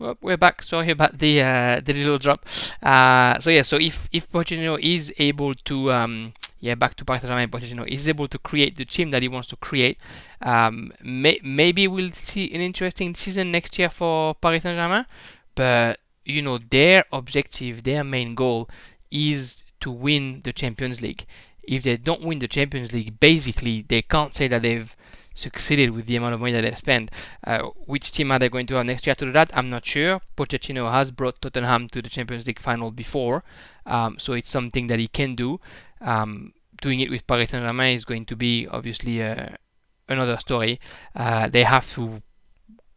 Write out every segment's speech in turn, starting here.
Well, we're back. Sorry about the little drop. So if Pochettino is able to back to Paris Saint-Germain, Pochettino is able to create the team that he wants to create, maybe we'll see an interesting season next year for Paris Saint-Germain. But their objective, their main goal, is to win the Champions League. If they don't win the Champions League, basically they can't say that they've succeeded with the amount of money that they've spent. Which team are they going to have next year to do that? I'm not sure. Pochettino has brought Tottenham to the Champions League final before, so it's something that he can do. Doing it with Paris Saint-Germain is going to be obviously another story. They have to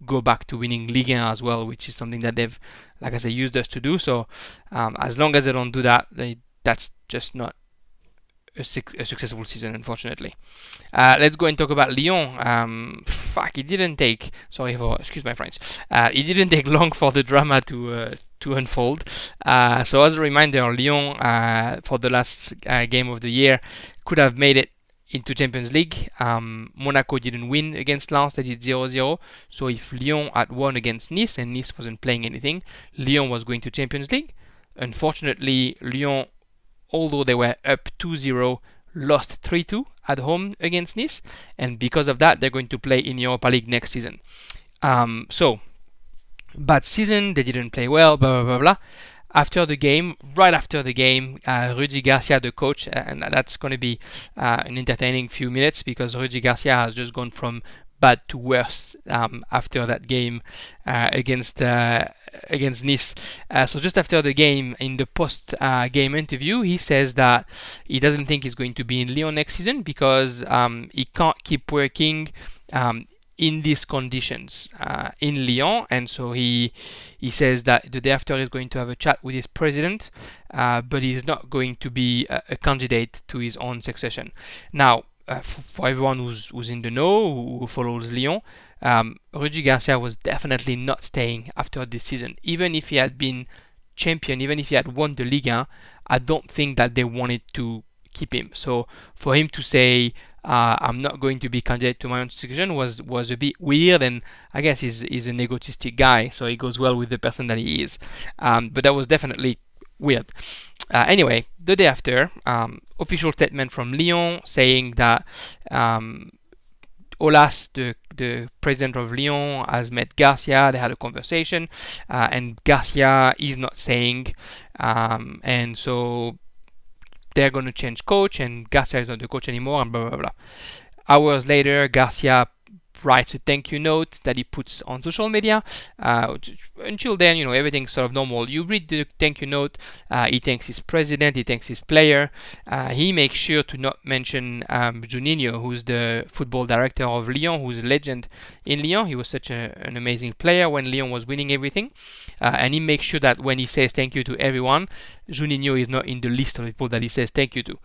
go back to winning Ligue 1 as well, which is something that they've, like I said, used us to do. So as long as they don't do that, that's just not a successful season, unfortunately. Let's go and talk about Lyon. It didn't take. Excuse my French. It didn't take long for the drama to unfold. So as a reminder, Lyon for the last game of the year could have made it into Champions League. Monaco didn't win against Lens, they did 0-0. So if Lyon had won against Nice and Nice wasn't playing anything, Lyon was going to Champions League. Unfortunately, Lyon, although they were up 2-0, lost 3-2 at home against Nice, and because of that, they're going to play in Europa League next season. So, bad season, they didn't play well, blah, blah, blah, blah. Right after the game, Rudy Garcia, the coach, and that's going to be an entertaining few minutes because Rudy Garcia has just gone from bad to worse after that game against Nice. So just after the game, in the post-game interview, he says that he doesn't think he's going to be in Lyon next season because he can't keep working in these conditions in Lyon, and so he says that the day after he's going to have a chat with his president, but he's not going to be a candidate to his own succession. Now, for everyone who's in the know, who follows Lyon, Rudy Garcia was definitely not staying after this season. Even if he had been champion, even if he had won the Ligue 1, I don't think that they wanted to keep him. So for him to say, I'm not going to be candidate to my own succession was a bit weird, and I guess he's an egotistic guy, so he goes well with the person that he is. But that was definitely weird. Anyway, the day after, official statement from Lyon saying that Olas, the president of Lyon, has met Garcia. They had a conversation, and Garcia is not staying, and so they're going to change coach, and Garcia is not the coach anymore, and blah, blah, blah. Hours later, Garcia writes a thank you note that he puts on social media. Until then, everything's sort of normal. You read the thank you note, he thanks his president, he thanks his player. He makes sure to not mention Juninho, who's the football director of Lyon, who's a legend in Lyon. He was such an amazing player when Lyon was winning everything. And he makes sure that when he says thank you to everyone, Juninho is not in the list of people that he says thank you to.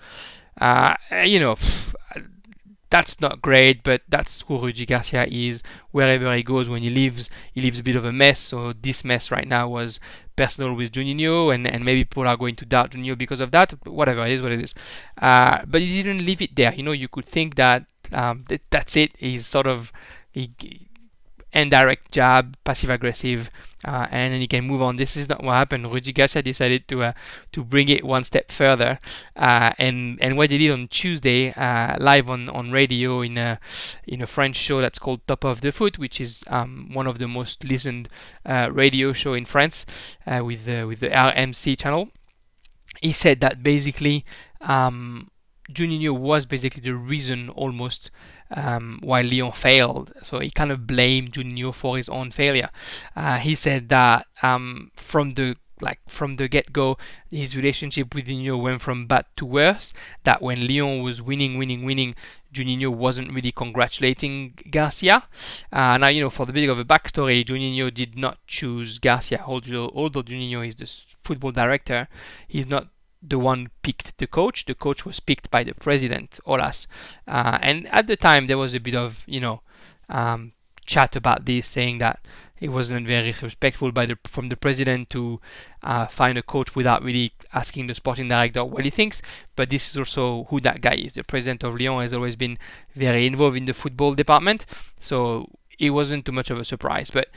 That's not great, but that's who Rudy Garcia is. Wherever he goes, when he leaves a bit of a mess. So this mess right now was personal with Juninho, and maybe people are going to doubt Juninho because of that. But whatever, it is what it is. But he didn't leave it there. You could think that that's it. He's sort of indirect jab, passive aggressive, and then he can move on. This is not what happened. Rudy Garcia decided to bring it one step further, and what he did on Tuesday, live on radio in a French show that's called Top of the Foot, which is one of the most listened radio show in France, with the RMC channel. He said that basically Juninho was basically the reason almost why Lyon failed. So he kind of blamed Juninho for his own failure. He said that from the get-go, his relationship with Juninho went from bad to worse. That when Lyon was winning, Juninho wasn't really congratulating Garcia. Now, for the bit of a backstory, Juninho did not choose Garcia. Although Juninho is the football director, he's not the one who picked the coach. The coach was picked by the president, Olas. And at the time, there was a bit of, chat about this, saying that it wasn't very respectful from the president to find a coach without really asking the sporting director what he thinks. But this is also who that guy is. The president of Lyon has always been very involved in the football department, so it wasn't too much of a surprise. But